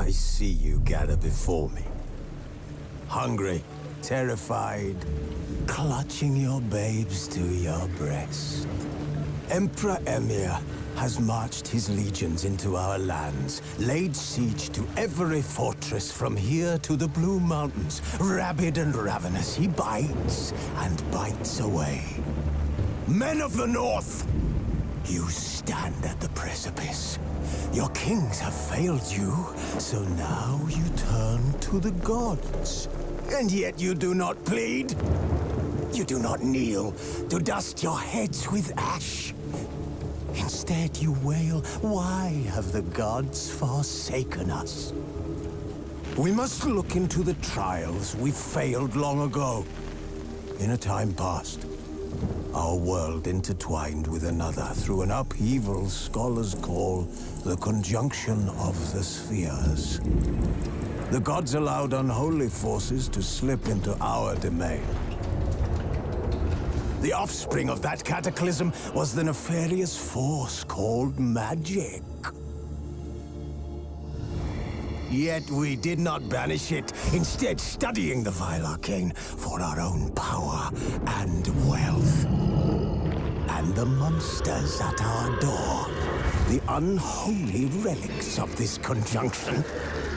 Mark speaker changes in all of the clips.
Speaker 1: I see you gather before me. Hungry, terrified, clutching your babes to your breast. Emperor Emhyr has marched his legions into our lands, laid siege to every fortress from here to the Blue Mountains. Rabid and ravenous, he bites and bites away. Men of the North, you stand at the precipice. Your kings have failed you, so now you turn to the gods. And yet you do not plead. You do not kneel to dust your heads with ash. Instead you wail, why have the gods forsaken us? We must look into the trials we failed long ago. In a time past, our world intertwined with another through an upheaval scholars call the conjunction of the spheres. The gods allowed unholy forces to slip into our domain. The offspring of that cataclysm was the nefarious force called magic. Yet we did not banish it, instead studying the vile arcane for our own power and wealth. And the monsters at our door, the unholy relics of this conjunction.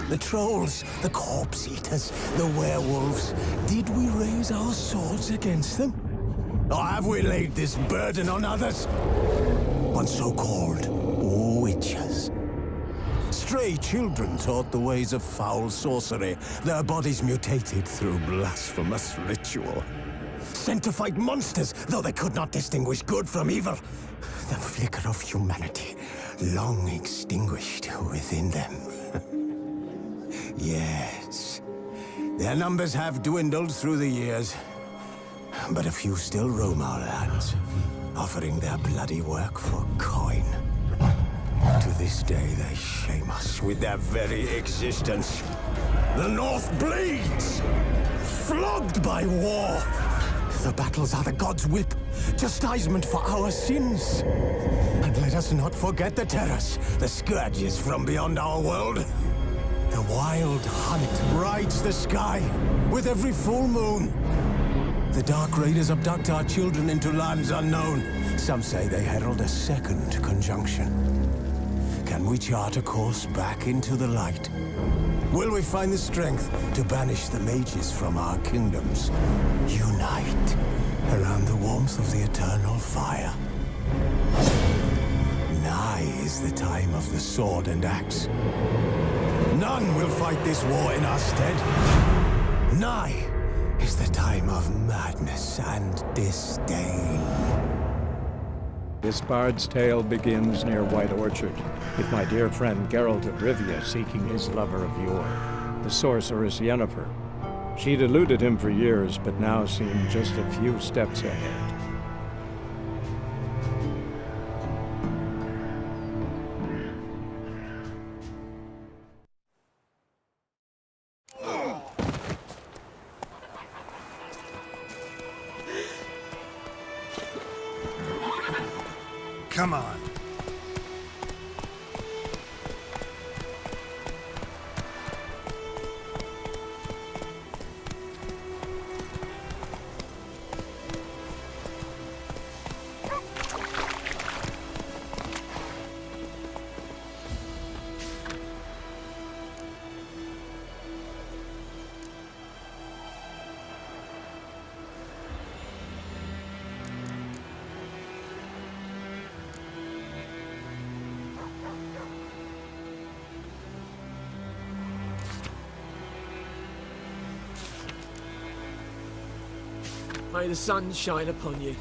Speaker 1: The trolls, the corpse-eaters, the werewolves. Did we raise our swords against them? Or have we laid this burden on others? On so-called witches. Stray children taught the ways of foul sorcery, their bodies mutated through blasphemous ritual. Sent to fight monsters, though they could not distinguish good from evil. The flicker of humanity, long extinguished within them. Yes, their numbers have dwindled through the years, but a few still roam our lands, offering their bloody work for coin. To this day, they shame us with their very existence. The North bleeds, flogged by war. The battles are the gods' whip, chastisement for our sins. And let us not forget the terrors, the scourges from beyond our world. The wild hunt rides the sky with every full moon. The Dark Raiders abduct our children into lands unknown. Some say they herald a second conjunction. Can we chart a course back into the light? Will we find the strength to banish the mages from our kingdoms? Unite around the warmth of the eternal fire. Nigh is the time of the sword and axe. None will fight this war in our stead. Nigh is the time of madness and disdain.
Speaker 2: This bard's tale begins near White Orchard, with my dear friend Geralt of Rivia seeking his lover of yore, the sorceress Yennefer. She'd eluded him for years, but now seemed just a few steps ahead.
Speaker 3: Come on.
Speaker 4: May the sun shine upon you.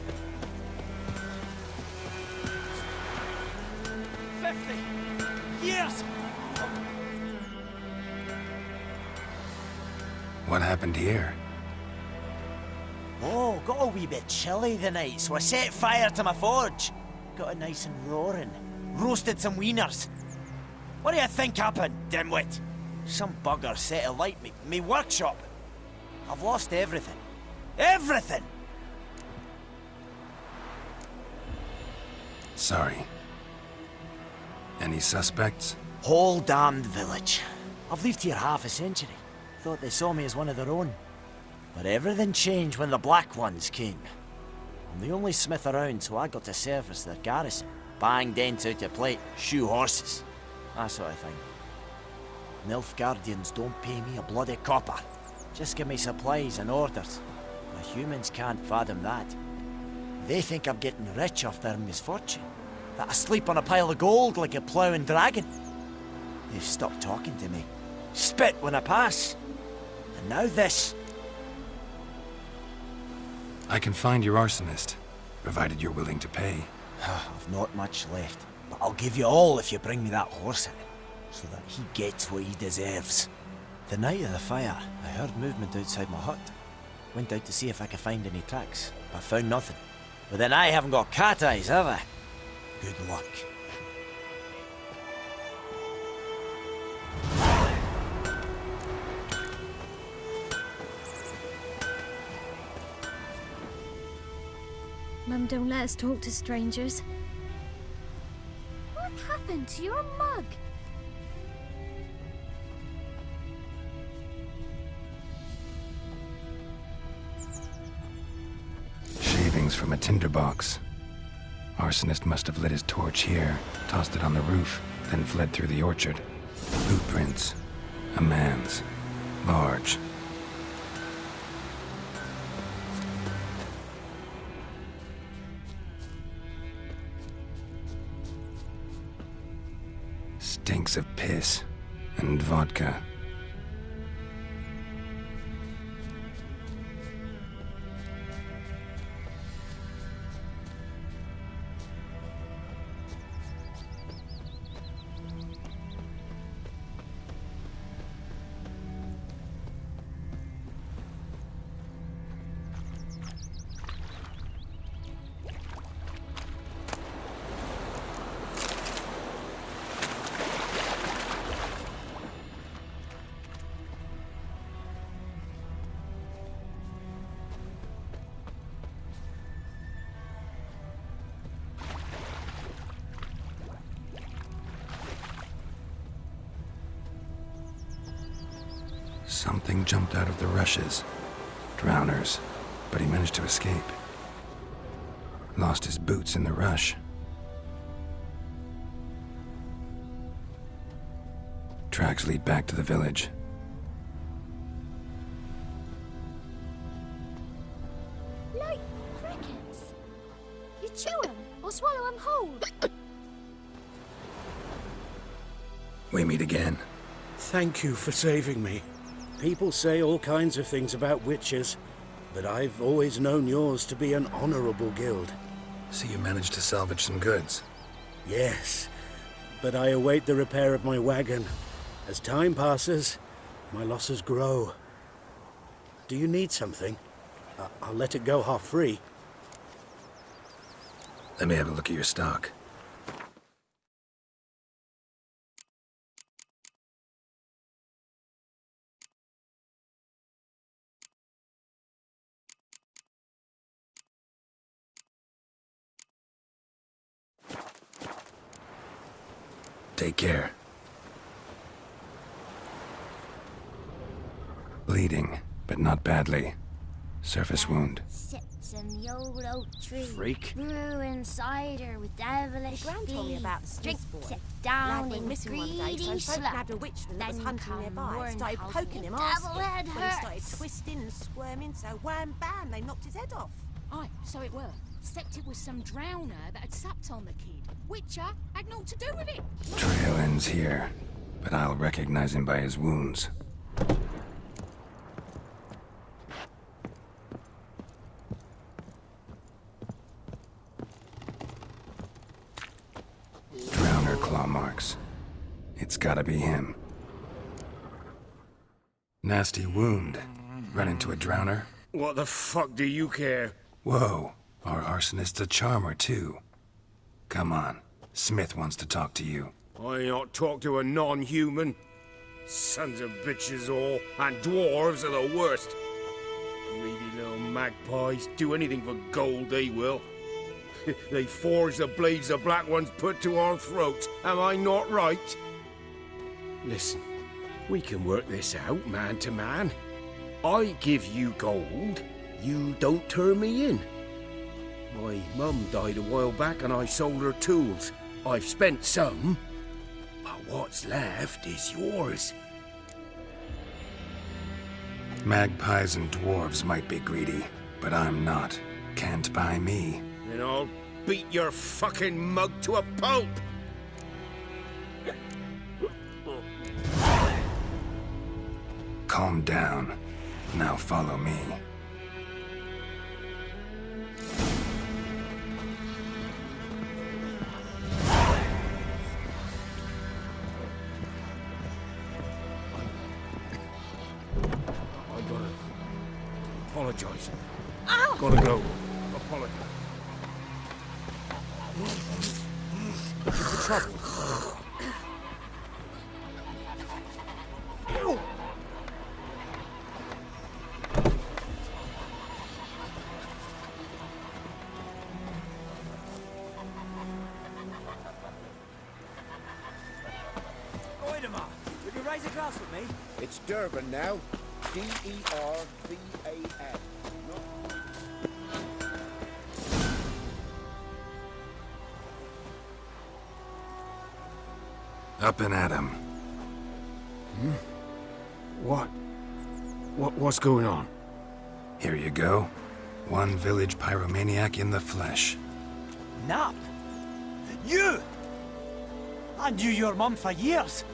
Speaker 4: 50 years!
Speaker 3: What happened here?
Speaker 5: Oh, got a wee bit chilly the night, so I set fire to my forge. Got it nice and roaring. Roasted some wieners. What do you think happened, dimwit? Some bugger set alight me workshop. I've lost everything. Everything!
Speaker 3: Sorry. Any suspects?
Speaker 5: Whole damned village. I've lived here half a century. Thought they saw me as one of their own. But everything changed when the Black Ones came. I'm the only smith around, so I got to service their garrison. Bang dents out of plate, shoe horses. That sort of thing. Nilfgaardians don't pay me a bloody copper. Just give me supplies and orders. The humans can't fathom that. They think I'm getting rich off their misfortune. That I sleep on a pile of gold like a ploughing dragon. They've stopped talking to me. Spit when I pass. And now this.
Speaker 3: I can find your arsonist, provided you're willing to pay.
Speaker 5: I've not much left, but I'll give you all if you bring me that horse in, so that he gets what he deserves. The night of the fire, I heard movement outside my hut. Went out to see if I could find any tracks, but found nothing. But then I haven't got cat eyes, have I? Good luck.
Speaker 6: Mum don't let us talk to strangers. What happened to your mug?
Speaker 3: Shavings from a tinderbox. Arsonist must have lit his torch here, tossed it on the roof, then fled through the orchard. Boot prints. A man's. Large. Stinks of piss and vodka. Something jumped out of the rushes. Drowners, but he managed to escape. Lost his boots in the rush. Tracks lead back to the village.
Speaker 6: Like crickets. You chew them or swallow them whole.
Speaker 3: We meet again.
Speaker 7: Thank you for saving me. People say all kinds of things about witches, but I've always known yours to be an honorable guild.
Speaker 3: So you managed to salvage some goods?
Speaker 7: Yes, but I await the repair of my wagon. As time passes, my losses grow. Do you need something? I'll let it go half-free.
Speaker 3: Let me have a look at your stock. Take care. Bleeding, but not badly. Surface wound.
Speaker 6: Sits in the old oak tree.
Speaker 5: Freak.
Speaker 6: Brewing cider with devilish
Speaker 8: Gran told me about the
Speaker 6: Drink
Speaker 8: Smith's boy.
Speaker 6: it down
Speaker 8: Lad went
Speaker 6: in
Speaker 8: missing one day,
Speaker 6: greedy
Speaker 8: so folk
Speaker 6: slap.
Speaker 8: nabbed a witchman that was
Speaker 6: Then
Speaker 8: hunting
Speaker 6: come
Speaker 8: nearby.
Speaker 6: morn
Speaker 8: Started
Speaker 6: calls
Speaker 8: poking
Speaker 6: me
Speaker 8: him
Speaker 6: devil
Speaker 8: asking.
Speaker 6: head
Speaker 8: When he started
Speaker 6: hurts.
Speaker 8: twisting and squirming, so wham bam, they knocked his head off.
Speaker 9: Aye, so it were. Except it was some drowner that had supped on the kid. Witcher had naught to do with it.
Speaker 3: Trail ends here, but I'll recognize him by his wounds. Drowner claw marks. It's gotta be him. Nasty wound. Run into a drowner?
Speaker 7: What the fuck do you care?
Speaker 3: Whoa, our arsonist's a charmer too. Come on, Smith wants to talk to you.
Speaker 7: I ain't not talk to a non-human. Sons of bitches all, and dwarves are the worst. Greedy little magpies, do anything for gold they will. They forge the blades the Black Ones put to our throats. Am I not right? Listen, We can work this out, man to man. I give you gold, you don't turn me in. My mum died a while back and I sold her tools. I've spent some, but what's left is yours.
Speaker 3: Magpies and dwarves might be greedy, but I'm not. Can't buy me.
Speaker 7: Then I'll beat your fucking mug to a pulp!
Speaker 3: Calm down. Now follow me.
Speaker 7: I gotta apologize. Ow! Gotta go. Apologize. What's the trouble? Ow!
Speaker 5: Would you raise a glass with me?
Speaker 10: It's Durban now. D-E-R-B-A-N.
Speaker 3: Up and at 'em.
Speaker 7: What's going on?
Speaker 3: Here you go. One village pyromaniac in the flesh.
Speaker 5: Nap? You? I knew your mum for years.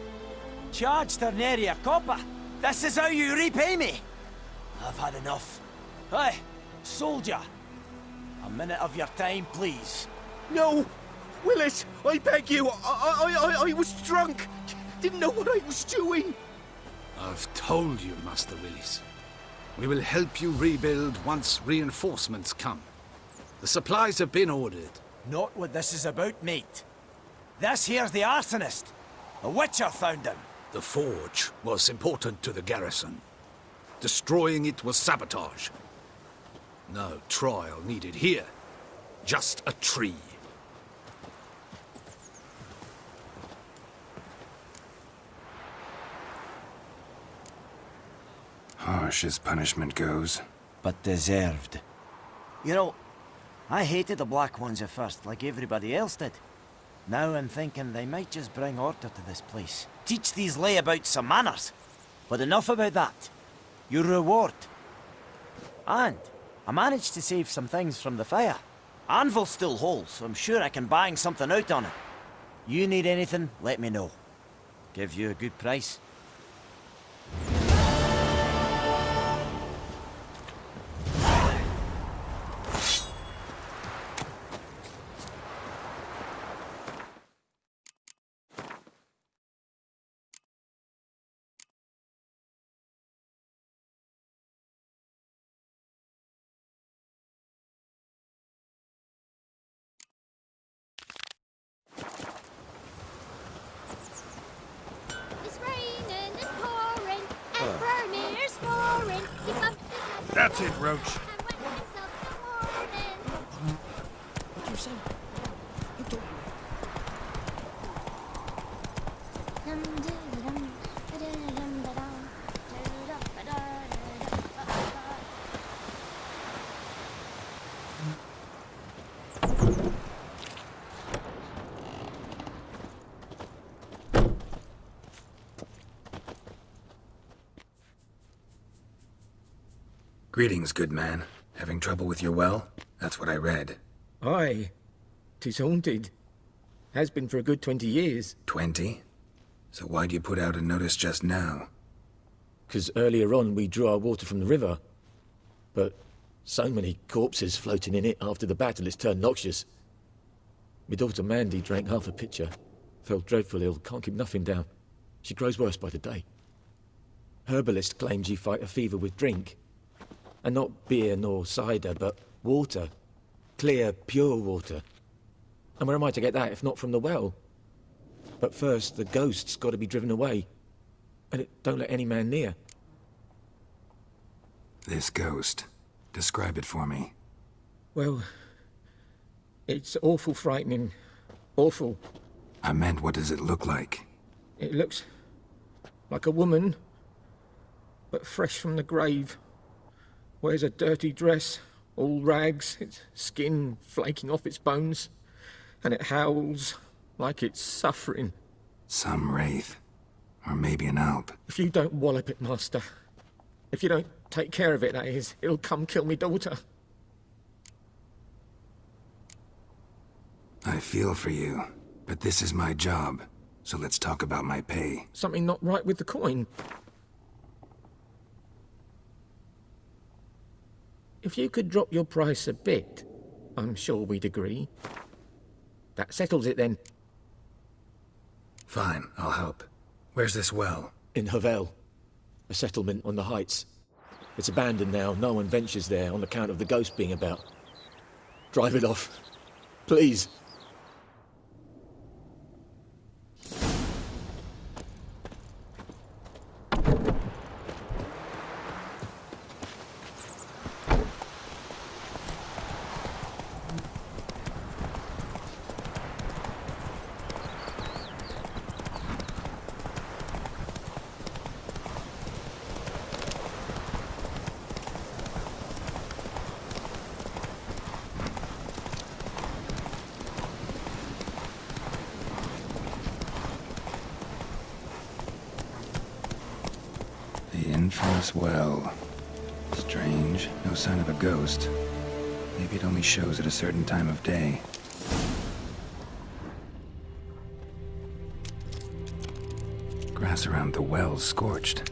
Speaker 5: Charged her nary a copper. This is how you repay me. I've had enough. Hey, soldier. A minute of your time, please.
Speaker 7: No! Willis, I beg you. I was drunk. Didn't know what I was doing.
Speaker 11: I've told you, Master Willis. We will help you rebuild once reinforcements come. The supplies have been ordered.
Speaker 5: Not what this is about, mate. This here's the arsonist. A witcher found him.
Speaker 11: The forge was important to the garrison. Destroying it was sabotage. No trial needed here. Just a tree.
Speaker 3: Harsh as punishment goes.
Speaker 5: But deserved. You know, I hated the Black Ones at first, like everybody else did. Now I'm thinking they might just bring order to this place. Teach these layabouts some manners. But enough about that. Your reward. And I managed to save some things from the fire. Anvil's still whole, so I'm sure I can bang something out on it. You need anything, let me know. Give you a good price.
Speaker 10: That's it, Roach.
Speaker 5: What do you say? Who told
Speaker 3: Greetings, good man. Having trouble with your well? That's what I read.
Speaker 12: Aye. 'Tis haunted. Has been for a good 20 years.
Speaker 3: 20? So why'd you put out a notice just now?
Speaker 12: 'Cause earlier on we drew our water from the river. But so many corpses floating in it after the battle it's turned noxious. My daughter Mandy drank half a pitcher. Fell dreadful ill, can't keep nothing down. She grows worse by the day. Herbalist claims you fight a fever with drink. And not beer nor cider, but water. Clear, pure water. And where am I to get that if not from the well? But first, the ghost's got to be driven away. And it don't let any man near.
Speaker 3: This ghost. Describe it for me.
Speaker 12: Well, it's awful frightening. Awful.
Speaker 3: I meant, what does it look like?
Speaker 12: It looks... like a woman, but fresh from the grave. Wears a dirty dress, all rags, its skin flaking off its bones, and it howls like it's suffering.
Speaker 3: Some wraith. Or maybe an alp.
Speaker 12: If you don't wallop it, Master, if you don't take care of it, that is, it'll come kill me daughter.
Speaker 3: I feel for you, but this is my job, so let's talk about my pay.
Speaker 12: Something not right with the coin. If you could drop your price a bit, I'm sure we'd agree. That settles it then.
Speaker 3: Fine, I'll help. Where's this well?
Speaker 12: In Havel, a settlement on the heights. It's abandoned now. No one ventures there on account of the ghost being about. Drive it off, please.
Speaker 3: Infamous well. Strange, no sign of a ghost. Maybe it only shows at a certain time of day. Grass around the well's scorched.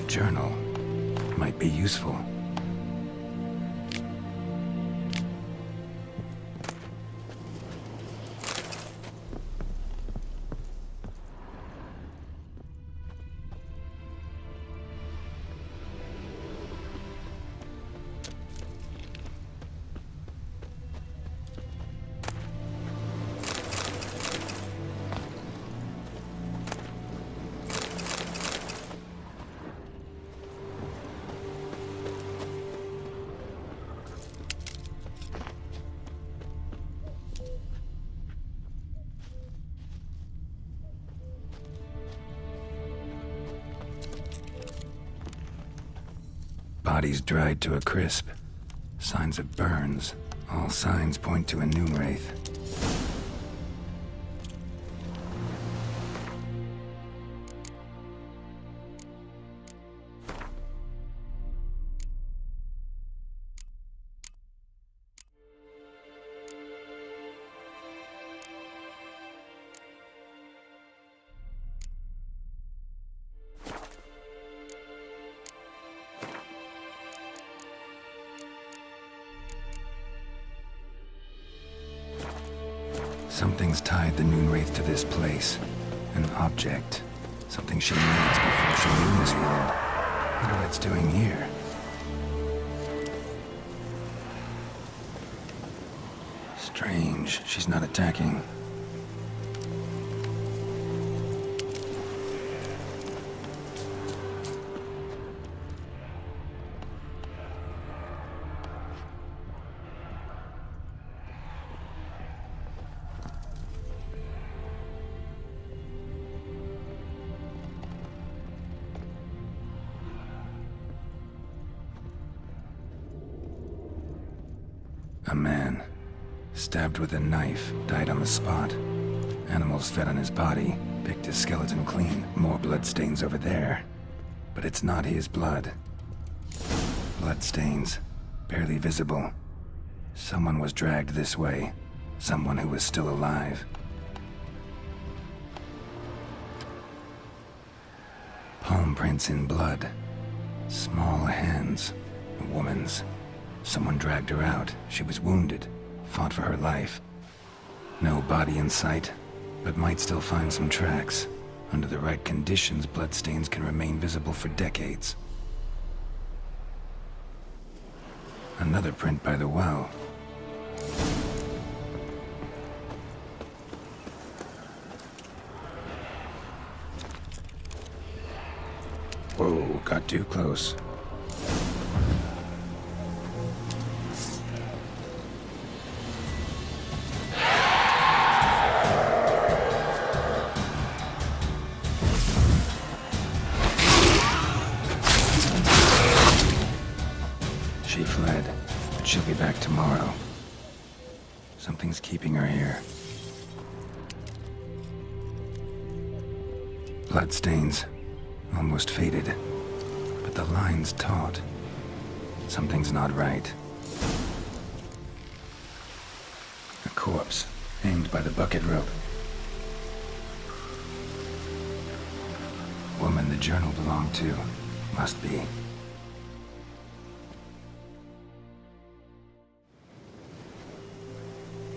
Speaker 3: Journal might be useful. Bodies dried to a crisp. Signs of burns. All signs point to a noon wraith. Something's tied the noon wraith to this place. An object. Something she needs before she leaves this world. Wonder what it's doing here. Strange, she's not attacking. A man, stabbed with a knife, died on the spot. Animals fed on his body, picked his skeleton clean. More bloodstains over there. But it's not his blood. Bloodstains, barely visible. Someone was dragged this way. Someone who was still alive. Palm prints in blood. Small hands. A woman's. Someone dragged her out. She was wounded. Fought for her life. No body in sight, but might still find some tracks. Under the right conditions, bloodstains can remain visible for decades. Another print by the well. Whoa, got too close. She fled, but she'll be back tomorrow. Something's keeping her here. Bloodstains. Almost faded. But the line's taut. Something's not right. A corpse, aimed by the bucket rope. Woman the journal belonged to. Must be.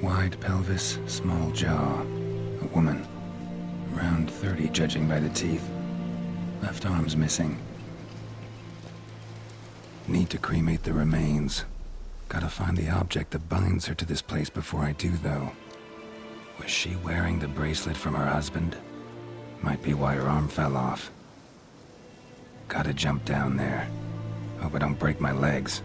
Speaker 3: Wide pelvis, small jaw. A woman. Around 30, judging by the teeth. Left arm's missing. Need to cremate the remains. Gotta find the object that binds her to this place before I do, though. Was she wearing the bracelet from her husband? Might be why her arm fell off. Gotta jump down there. Hope I don't break my legs.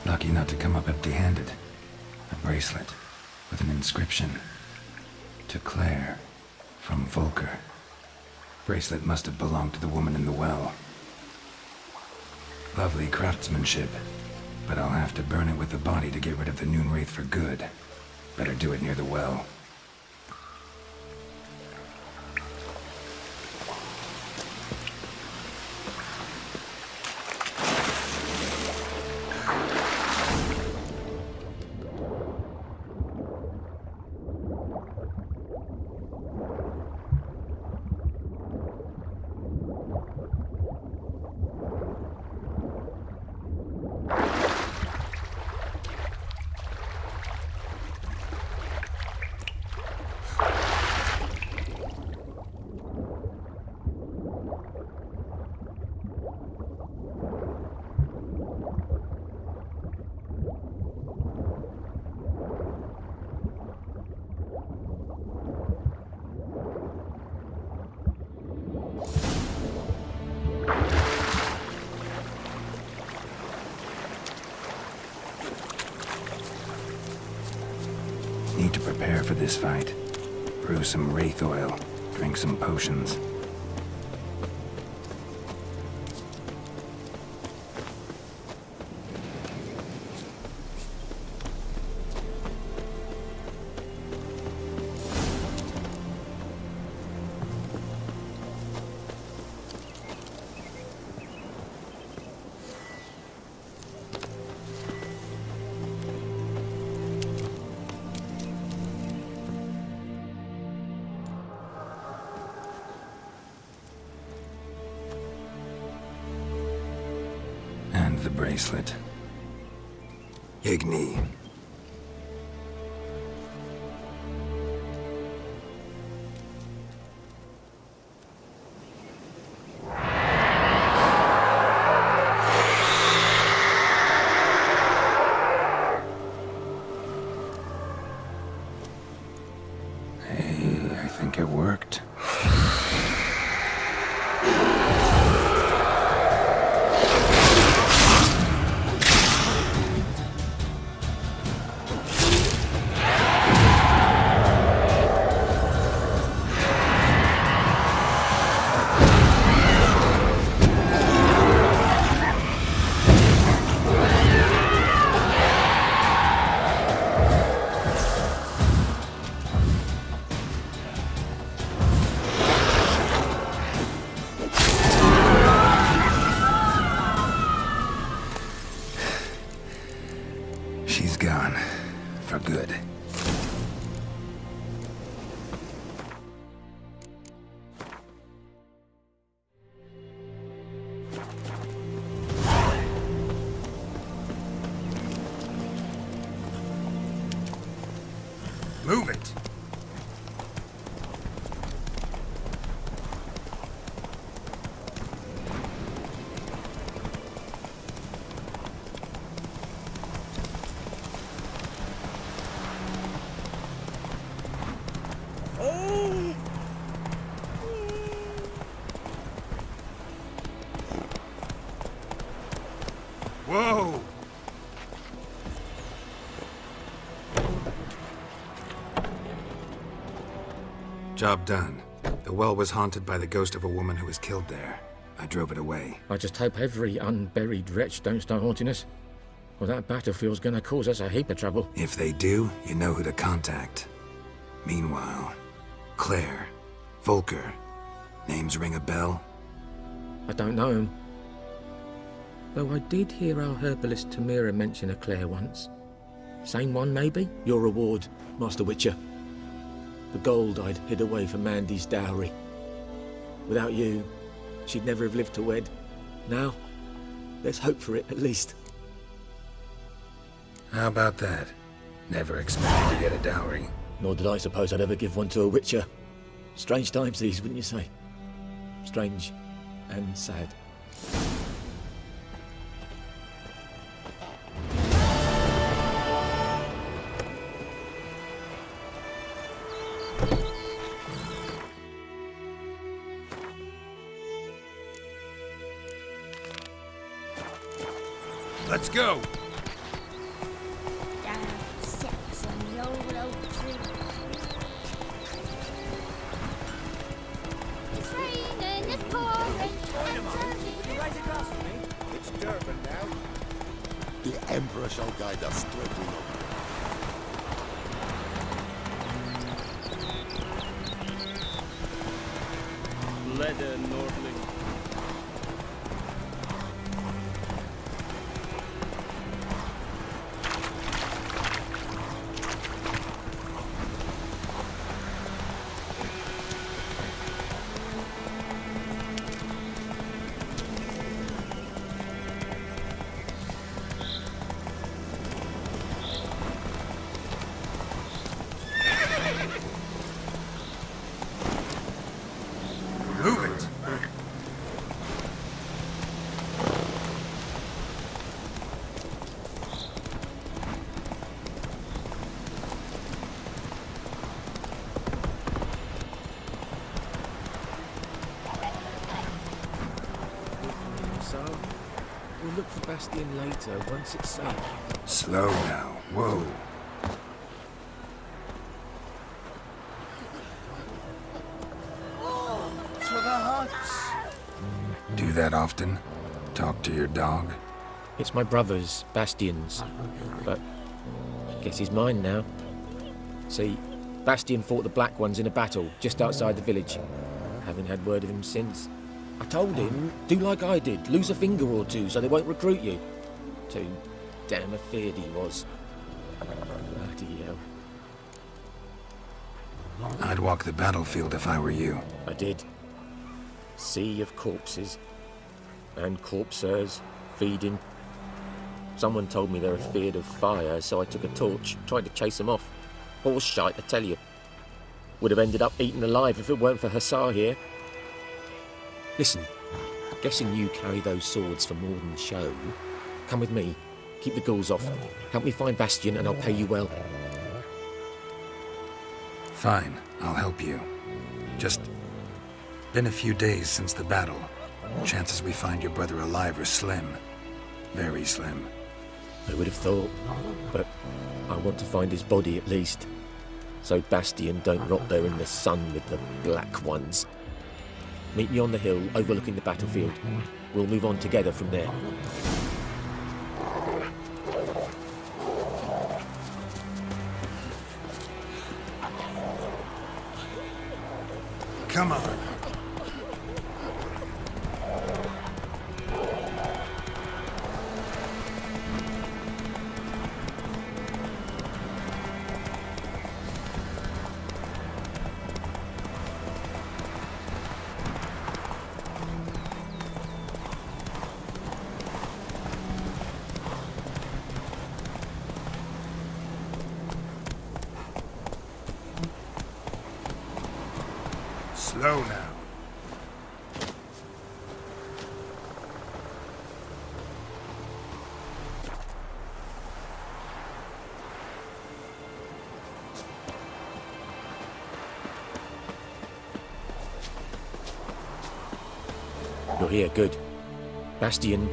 Speaker 3: Lucky not to come up empty-handed. A bracelet with an inscription. To Claire, from Volker. Bracelet must have belonged to the woman in the well. Lovely craftsmanship, but I'll have to burn it with the body to get rid of the Noon Wraith for good. Better do it near the well. Need to prepare for this fight. Brew some wraith oil, drink some potions. And the bracelet. Igni. Hey, I think it worked. Move it! Whoa! Job done. The well was haunted by the ghost of a woman who was killed there. I drove it away.
Speaker 12: I just hope every unburied wretch don't start haunting us. Well, that battlefield's gonna cause us a heap of trouble.
Speaker 3: If they do, you know who to contact. Meanwhile, Claire, Volker, names ring a bell?
Speaker 12: I don't know him. Though I did hear our herbalist Tamira mention a Claire once. Same one, maybe? Your reward, Master Witcher. The gold I'd hid away for Mandy's dowry. Without you, she'd never have lived to wed. Now, let's hope for it, at least.
Speaker 3: How about that? Never expected to get a dowry.
Speaker 12: Nor did I suppose I'd ever give one to a Witcher. Strange times these, wouldn't you say? Strange and sad.
Speaker 3: Let's go!
Speaker 6: It's raining, it's pouring.
Speaker 10: Raise a glass for me. It's Durban now.
Speaker 13: The Emperor shall guide us to a green
Speaker 14: Leather Nordling.
Speaker 3: Move it!
Speaker 12: So, we'll look for Bastion later, once it's safe.
Speaker 3: Slow now. Whoa. Do that often? Talk to your dog?
Speaker 12: It's my brother's, Bastion's, but I guess he's mine now. See, Bastion fought the Black Ones in a battle just outside the village. Haven't had word of him since. I told him, do like I did, lose a finger or two so they won't recruit you. Too damn afeard he was. Bloody hell.
Speaker 3: I'd walk the battlefield if I were you.
Speaker 12: I did. Sea of corpses. And corpsers, feeding. Someone told me they're afeard of fire, so I took a torch, tried to chase them off. Horse shite, I tell you. Would have ended up eaten alive if it weren't for Hussar here. Listen, guessing you carry those swords for more than show. Come with me, keep the ghouls off. Help me find Bastion and I'll pay you well.
Speaker 3: Fine, I'll help you. Just been a few days since the battle. Chances we find your brother alive are slim. Very slim.
Speaker 12: I would have thought, but I want to find his body at least. So Bastion don't rot there in the sun with the Black Ones. Meet me on the hill overlooking the battlefield. We'll move on together from there.
Speaker 3: Come on. Slow now.
Speaker 12: You're here, good. Bastian...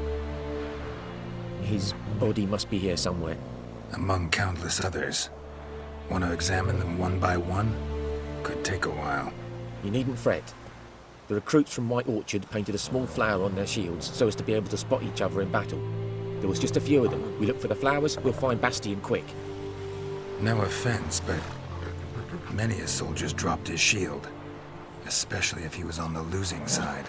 Speaker 12: his body must be here somewhere.
Speaker 3: Among countless others. Want to examine them one by one? Could take a while.
Speaker 12: You needn't fret. The recruits from White Orchard painted a small flower on their shields so as to be able to spot each other in battle. There was just a few of them. We look for the flowers, we'll find Bastian quick.
Speaker 3: No offense, but many a soldier's dropped his shield. Especially if he was on the losing side.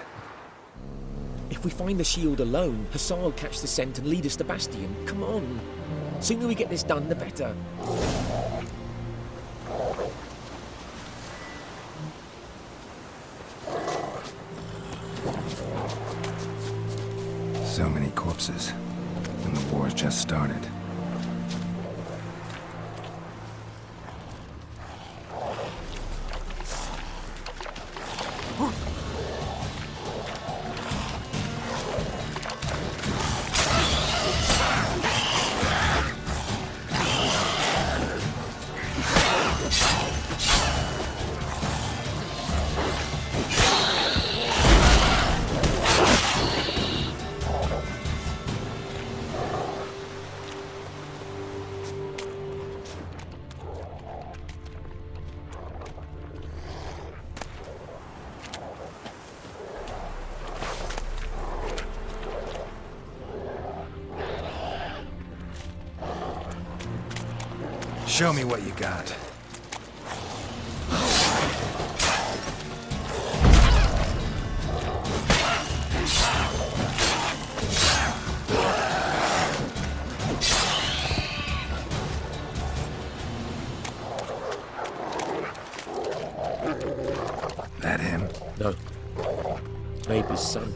Speaker 12: If we find the shield alone, Hussar will catch the scent and lead us to Bastian. Come on. Sooner we get this done, the better.
Speaker 3: So many corpses, and the war's just started. Show me what you got. That him?
Speaker 12: No. Maybe his son.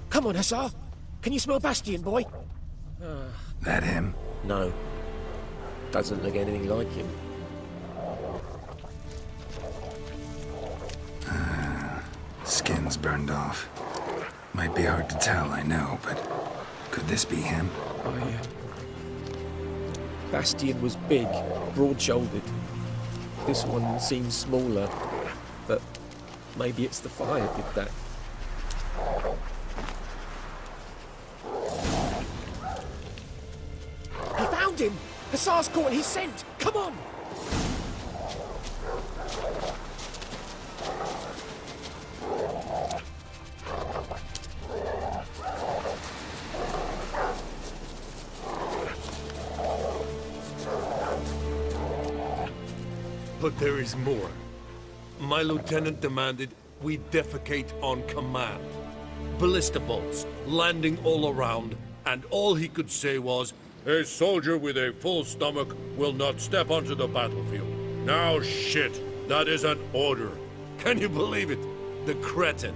Speaker 12: Come on, Hussar. Can you smell Bastian, boy?
Speaker 3: That him?
Speaker 12: No. Doesn't look anything like him.
Speaker 3: Skin's burned off. Might be hard to tell, I know, but could this be him?
Speaker 12: Bastian was big, broad-shouldered. This one seems smaller, but maybe it's the fire did that. He found him! Hussar's caught his scent! Come on!
Speaker 15: But there is more. My lieutenant demanded we defecate on command. Ballista bolts, landing all around, and all he could say was, "A soldier with a full stomach will not step onto the battlefield." Now shit, that is an order. Can you believe it? The cretin.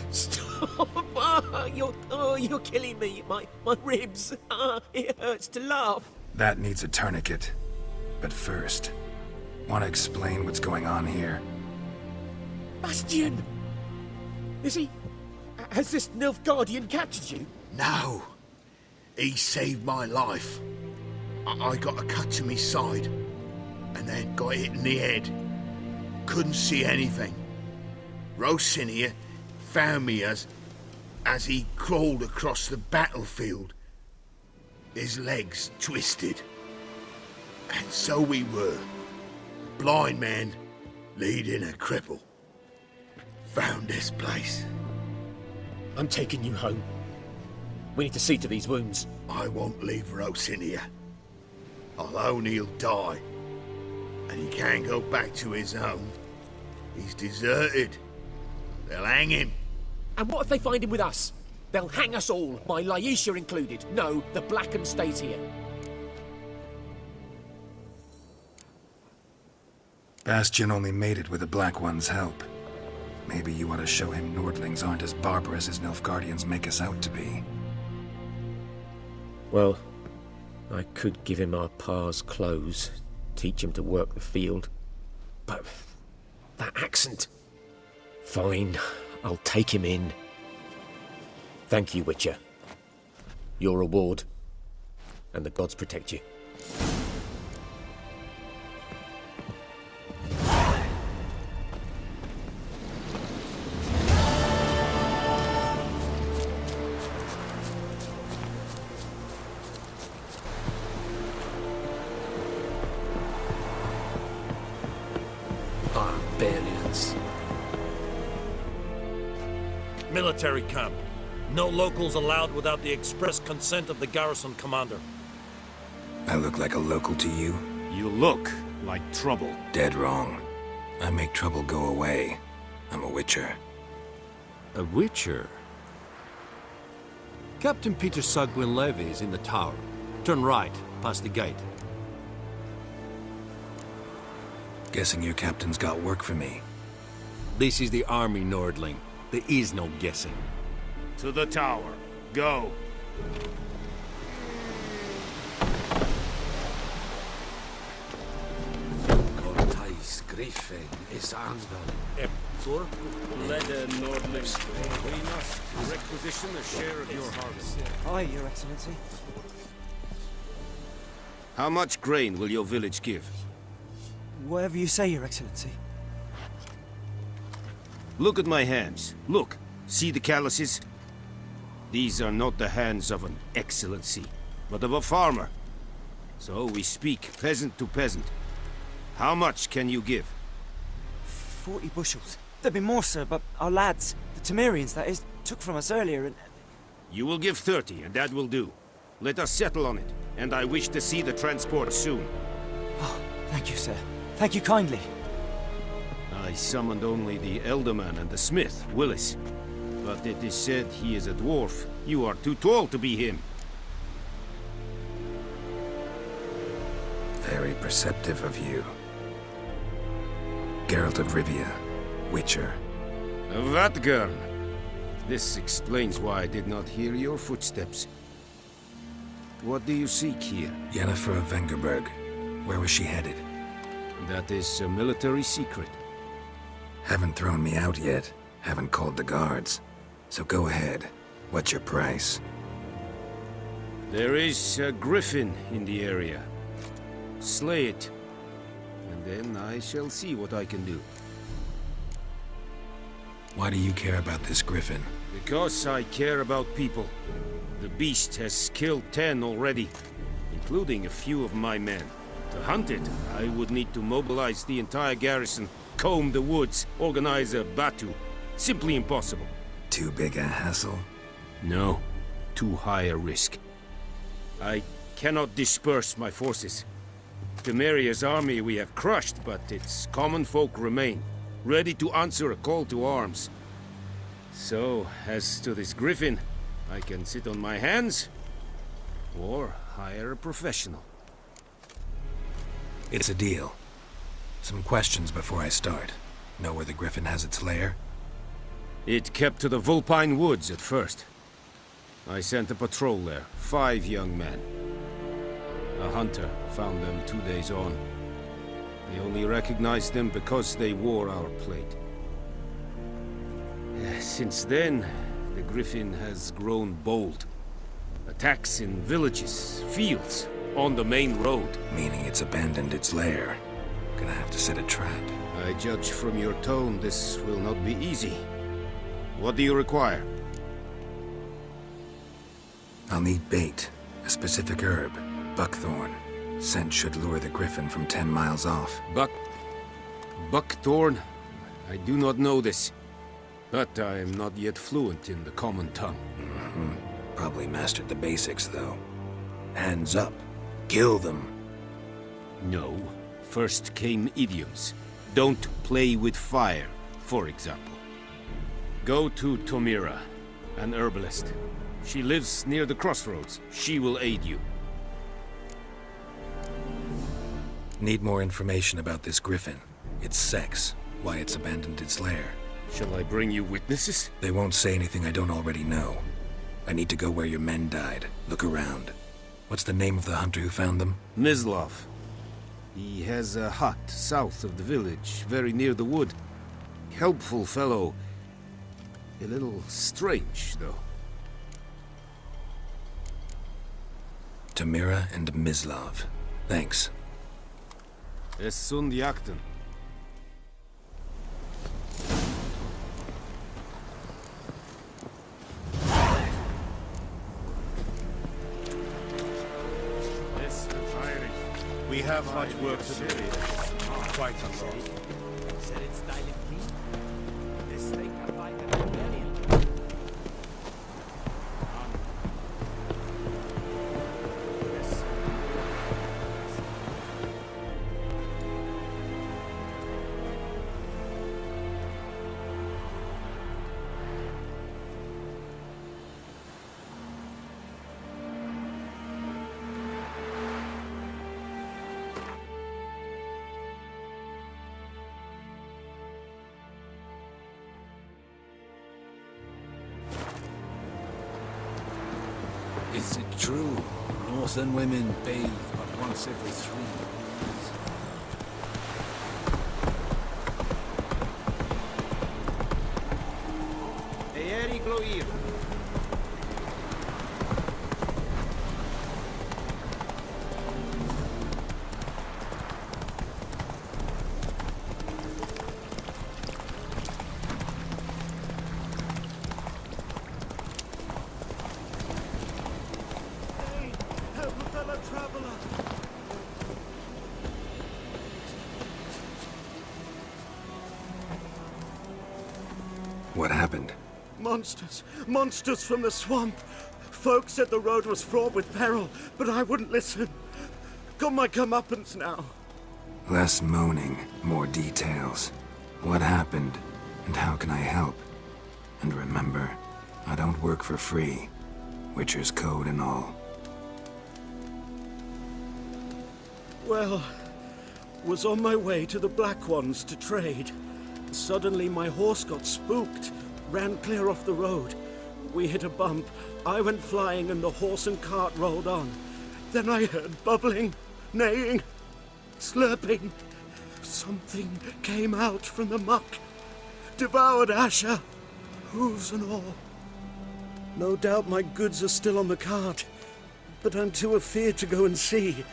Speaker 12: Stop! You're killing me. My ribs. It hurts to laugh.
Speaker 3: That needs a tourniquet. But first, want to explain what's going on here?
Speaker 12: Bastian! Is he... Has this Nilfgaardian captured you?
Speaker 7: No. He saved my life. I got a cut to my side, and then got hit in the head. Couldn't see anything. Rosinia found me as he crawled across the battlefield. His legs twisted. And so we were. Blind man leading a cripple. Found this place.
Speaker 12: I'm taking you home. We need to see to these wounds.
Speaker 7: I won't leave Rosinia. Alone he'll die. And he can't go back to his home. He's deserted. They'll hang him.
Speaker 12: And what if they find him with us? They'll hang us all, my Laisha included. No, the Blacken stays here.
Speaker 3: Bastian only made it with the Black One's help. Maybe you ought to show him Nordlings aren't as barbarous as Nilfgaardians make us out to be.
Speaker 12: Well, I could give him our pa's clothes, teach him to work the field. But that accent... Fine, I'll take him in. Thank you, Witcher. Your reward. And the gods protect you.
Speaker 11: Barbarians.
Speaker 15: Military camp. No locals allowed without the express consent of the garrison commander.
Speaker 3: I look like a local to you?
Speaker 7: You look like trouble.
Speaker 3: Dead wrong. I make trouble go away. I'm a Witcher.
Speaker 16: A Witcher? Captain Peter Sagwin Levy is in the tower. Turn right, past the gate.
Speaker 3: Guessing your captain's got work for me.
Speaker 16: This is the army, Nordling. There is no guessing.
Speaker 7: To the tower. Go.
Speaker 11: Cortais Griffin is Anvil.
Speaker 14: Leder Nordling.
Speaker 7: We must requisition a share of your harvest.
Speaker 10: Aye, Your Excellency.
Speaker 7: How much grain will your village give?
Speaker 10: Whatever you say, Your Excellency.
Speaker 7: Look at my hands. Look. See the calluses? These are not the hands of an excellency, but of a farmer. So we speak peasant to peasant. How much can you give?
Speaker 10: 40 bushels. There'd be more, sir, but our lads, the Temerians, that is, took from us earlier and...
Speaker 7: You will give 30, and that will do. Let us settle on it, and I wish to see the transport soon.
Speaker 10: Oh, thank you, sir. Thank you kindly.
Speaker 7: I summoned only the Elderman and the smith, Willis. But it is said he is a dwarf. You are too tall to be him.
Speaker 3: Very perceptive of you. Geralt of Rivia, Witcher.
Speaker 7: Vatgern! This explains why I did not hear your footsteps. What do you seek here?
Speaker 3: Yennefer of Vengerberg. Where was she headed?
Speaker 7: That is a military secret.
Speaker 3: Haven't thrown me out yet. Haven't called the guards. So go ahead. What's your price?
Speaker 7: There is a griffin in the area. Slay it. And then I shall see what I can do.
Speaker 3: Why do you care about this griffin?
Speaker 7: Because I care about people. The beast has killed 10 already, including a few of my men. To hunt it, I would need to mobilize the entire garrison, comb the woods, organize a batu. Simply impossible.
Speaker 3: Too big a hassle?
Speaker 7: No. Too high a risk. I cannot disperse my forces. Temeria's army we have crushed, but its common folk remain, ready to answer a call to arms. So, as to this griffin, I can sit on my hands, or hire a professional.
Speaker 3: It's a deal. Some questions before I start. Know where the griffin has its lair?
Speaker 7: It kept to the Vulpine Woods at first. I sent a patrol there, 5 young men. A hunter found them 2 days on. They only recognized them because they wore our plate. Since then, the griffin has grown bold. Attacks in villages, fields, on the main road.
Speaker 3: Meaning it's abandoned its lair. Gonna have to set a trap.
Speaker 7: I judge from your tone this will not be easy. What do you require?
Speaker 3: I'll need bait. A specific herb. Buckthorn. Scent should lure the griffin from 10 miles off.
Speaker 7: Buckthorn? I do not know this. But I am not yet fluent in the common tongue.
Speaker 3: Probably mastered the basics, though. Hands up. Kill them.
Speaker 7: No. First came idioms. Don't play with fire, for example. Go to Tomira, an herbalist. She lives near the crossroads. She will aid you.
Speaker 3: Need more information about this griffin. Its sex, why it's abandoned its lair.
Speaker 7: Shall I bring you witnesses?
Speaker 3: They won't say anything I don't already know. I need to go where your men died. Look around. What's the name of the hunter who found them?
Speaker 7: Mislav. He has a hut south of the village, very near the wood. Helpful fellow. A little strange, though.
Speaker 3: Tamira and Mislav. Thanks.
Speaker 7: Es sunt jakten.
Speaker 17: We have much work to do. Quite a lot.
Speaker 5: Said it's styling clean. This thing I find a rebellion.
Speaker 11: Is it true? Northern women bathe but once every 3 years.
Speaker 7: Eeri Gloir.
Speaker 3: What happened?
Speaker 17: Monsters! Monsters from the swamp! Folk said the road was fraught with peril, but I wouldn't listen. Got my comeuppance now.
Speaker 3: Less moaning, more details. What happened, and how can I help? And remember, I don't work for free. Witcher's code and all.
Speaker 17: Well, was on my way to the Black Ones to trade. Suddenly my horse got spooked, ran clear off the road. We hit a bump, I went flying and the horse and cart rolled on. Then I heard bubbling, neighing, slurping. Something came out from the muck, devoured Asher, hooves and all. No doubt my goods are still on the cart, but I'm too afeard to go and see.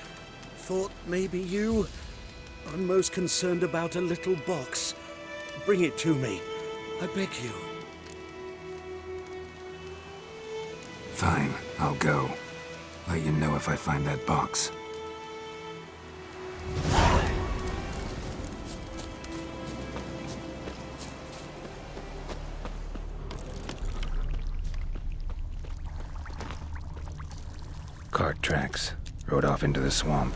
Speaker 17: Thought maybe you. I'm most concerned about a little box. Bring it to me. I beg you.
Speaker 3: Fine, I'll go. Let you know if I find that box. Cart tracks. Rode off into the swamp.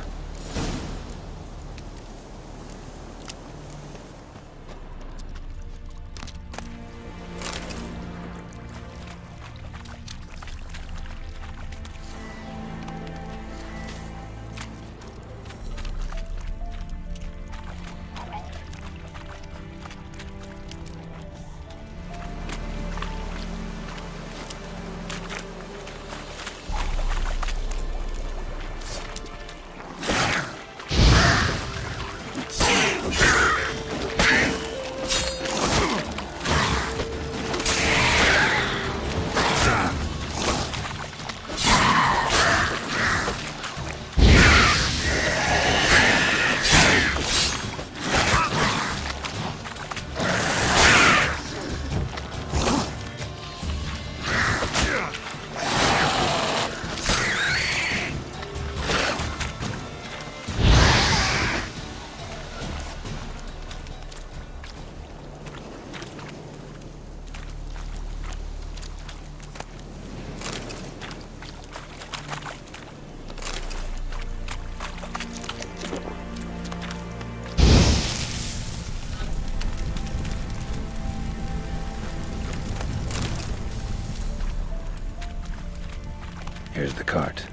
Speaker 3: Here's the cart.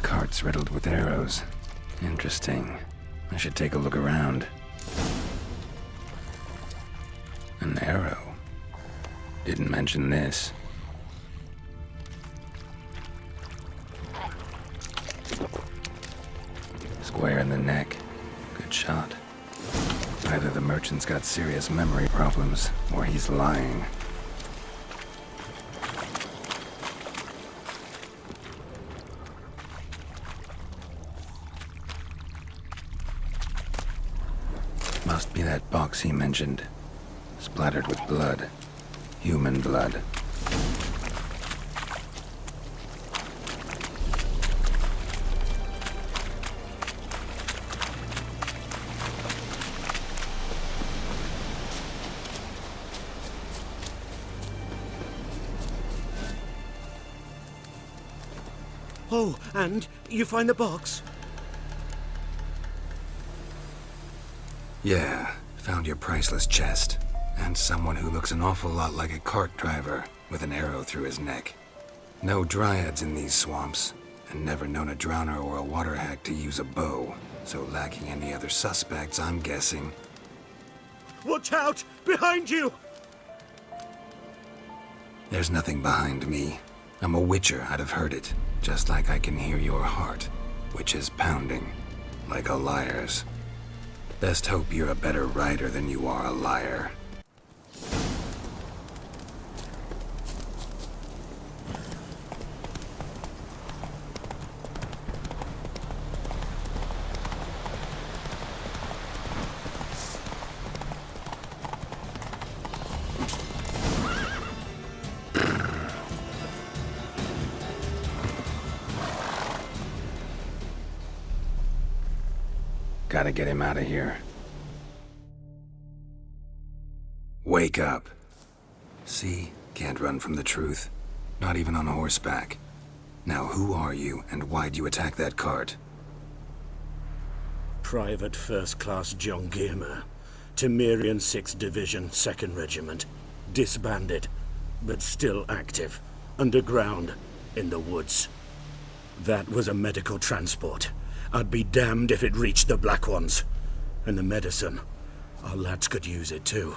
Speaker 3: Cart's riddled with arrows. Interesting. I should take a look around. An arrow. Didn't mention this. Square in the neck. Good shot. Either the merchant's got serious memory problems, or he's lying. Must be that box he mentioned. Splattered with blood. Human blood.
Speaker 17: Oh, and you find the box?
Speaker 3: Yeah, found your priceless chest. And someone who looks an awful lot like a cart driver, with an arrow through his neck. No dryads in these swamps, and never known a drowner or a water hack to use a bow. So lacking any other suspects, I'm guessing.
Speaker 17: Watch out! Behind you!
Speaker 3: There's nothing behind me. I'm a witcher, I'd have heard it. Just like I can hear your heart, which is pounding, like a liar's. Best hope you're a better rider than you are a liar. Gotta get him out of here. Wake up. See? Can't run from the truth. Not even on horseback. Now who are you, and why'd you attack that cart?
Speaker 17: Private First Class John Giermer. Temerian 6th Division, 2nd Regiment. Disbanded, but still active. Underground, in the woods. That was a medical transport. I'd be damned if it reached the Black Ones. And the medicine. Our lads could use it too.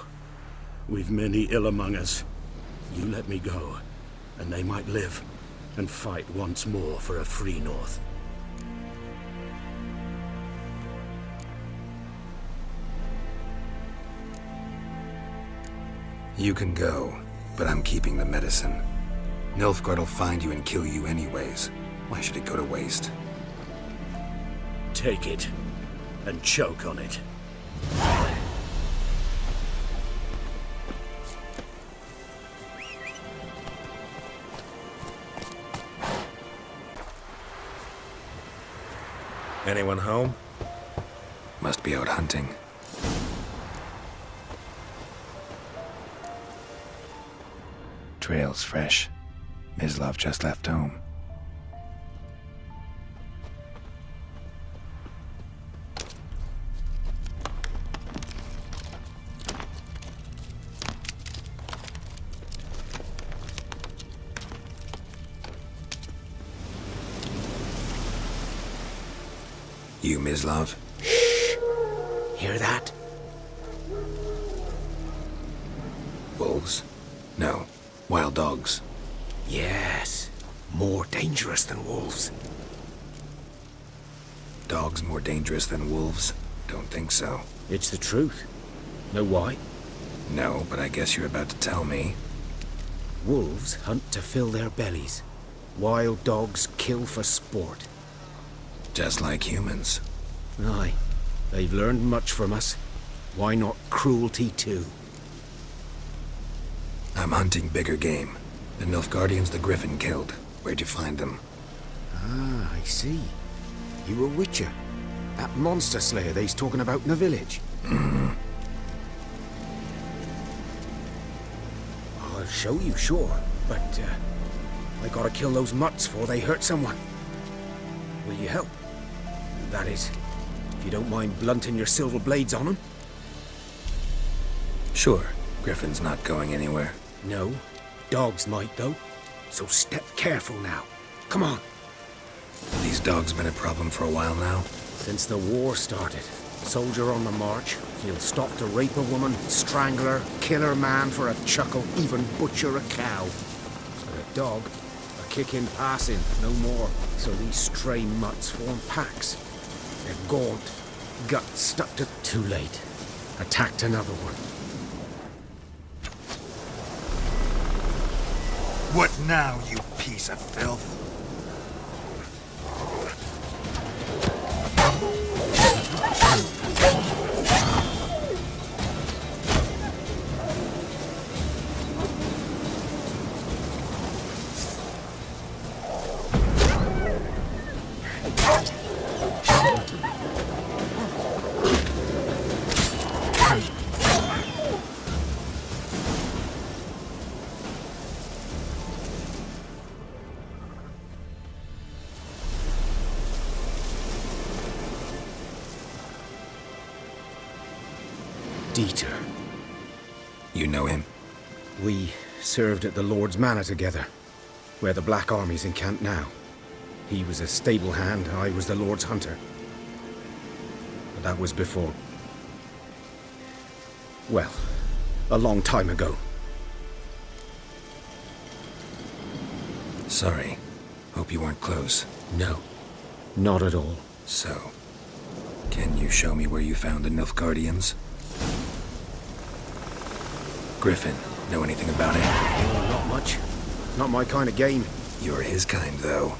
Speaker 17: We've many ill among us. You let me go, and they might live, and fight once more for a free North.
Speaker 3: You can go, but I'm keeping the medicine. Nilfgaard'll find you and kill you anyways. Why should it go to waste?
Speaker 17: Take it, and choke on it.
Speaker 3: Anyone home? Must be out hunting. Trail's fresh. Mislav just left home. You, Mislav?
Speaker 1: Shh! Hear that?
Speaker 3: Wolves? No. Wild dogs.
Speaker 1: Yes. More dangerous than wolves.
Speaker 3: Dogs more dangerous than wolves? Don't think so.
Speaker 1: It's the truth. Know why?
Speaker 3: No, but I guess you're about to tell me.
Speaker 1: Wolves hunt to fill their bellies. Wild dogs kill for sport.
Speaker 3: Just like humans.
Speaker 1: Aye. They've learned much from us. Why not cruelty too?
Speaker 3: I'm hunting bigger game. The Nilfgaardians the Griffin killed. Where'd you find them?
Speaker 1: Ah, I see. You a witcher. That monster slayer they's talking about in the village.
Speaker 3: Mm-hmm.
Speaker 1: I'll show you, sure. But, I gotta kill those mutts before they hurt someone. Will you help? That is, if you don't mind blunting your silver blades on them.
Speaker 3: Sure. Griffin's not going anywhere.
Speaker 1: No. Dogs might, though. So step careful now. Come on.
Speaker 3: These dogs been a problem for a while now?
Speaker 1: Since the war started. Soldier on the march,
Speaker 7: He'll stop to rape a woman, strangle her, kill her man for a chuckle, even butcher a cow. But a dog, a kick in passing, no more. So these stray mutts form packs. They're gaunt, guts stuck to... Too late. Attacked another one.
Speaker 18: What now, you piece of filth?
Speaker 7: Dieter.
Speaker 3: You know him?
Speaker 7: We served at the Lord's Manor together, where the Black Army's encamped now. He was a stable hand, I was the Lord's hunter. But that was before... well, a long time ago.
Speaker 3: Sorry. Hope you weren't close.
Speaker 7: No, not at all.
Speaker 3: So, can you show me where you found the Nilfgaardians? Griffin, know anything about it?
Speaker 7: Oh, not much. Not my kind of game.
Speaker 3: You're his kind, though.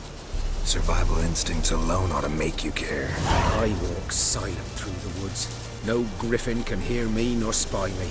Speaker 3: Survival instincts alone ought to make you care.
Speaker 7: I walk silent through the woods. No griffin can hear me nor spy me.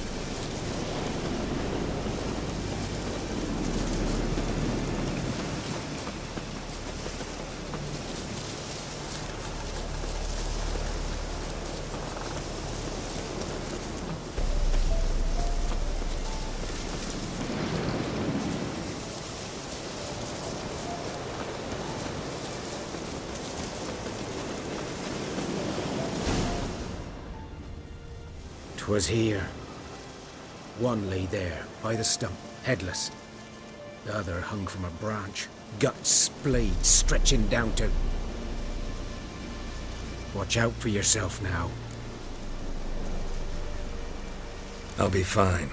Speaker 7: Was here. One lay there, by the stump, headless. The other hung from a branch, guts splayed, stretching down to... Watch out for yourself now.
Speaker 3: I'll be fine.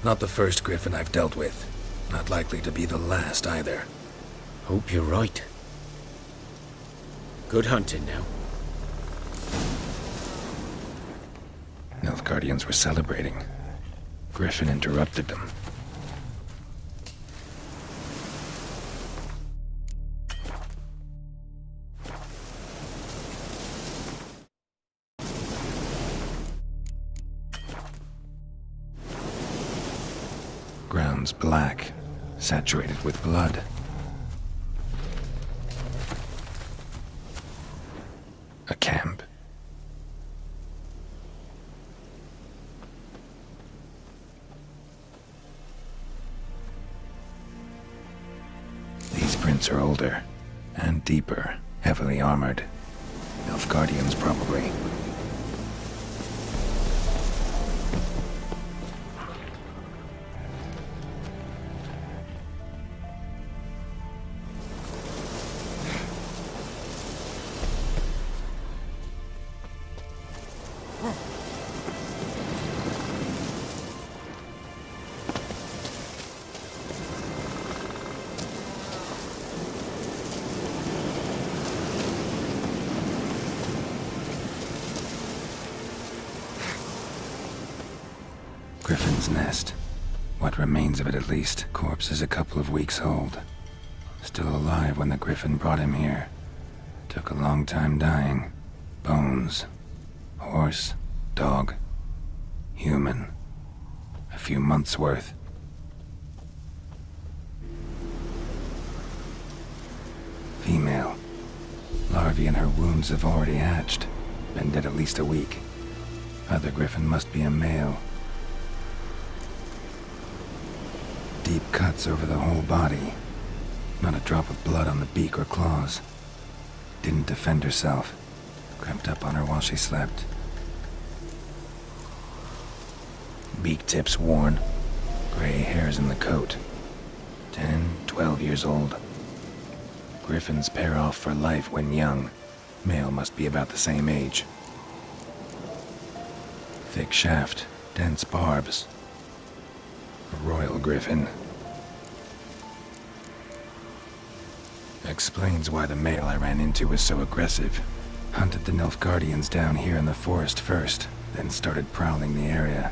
Speaker 3: Not the first griffin I've dealt with. Not likely to be the last, either.
Speaker 7: Hope you're right. Good hunting now.
Speaker 3: Nilfgaardians were celebrating. Griffin interrupted them. Ground's black, saturated with blood. A camp. These prints are older and deeper, heavily armored. Nilfgaardians, probably. Griffin's nest. What remains of it, at least. Corpse is a couple of weeks old. Still alive when the Griffin brought him here. Took a long time dying. Bones. Horse. Dog. Human. A few months' worth. Female. Larvae in her wounds have already hatched. Been dead at least a week. Other Griffin must be a male. Deep cuts over the whole body. Not a drop of blood on the beak or claws. Didn't defend herself. Crept up on her while she slept. Beak tips worn. Gray hairs in the coat. 10, 12 years old. Griffins pair off for life when young. Male must be about the same age. Thick shaft, dense barbs. A royal griffin. Explains why the male I ran into was so aggressive. Hunted the Nilfgaardians down here in the forest first, then started prowling the area.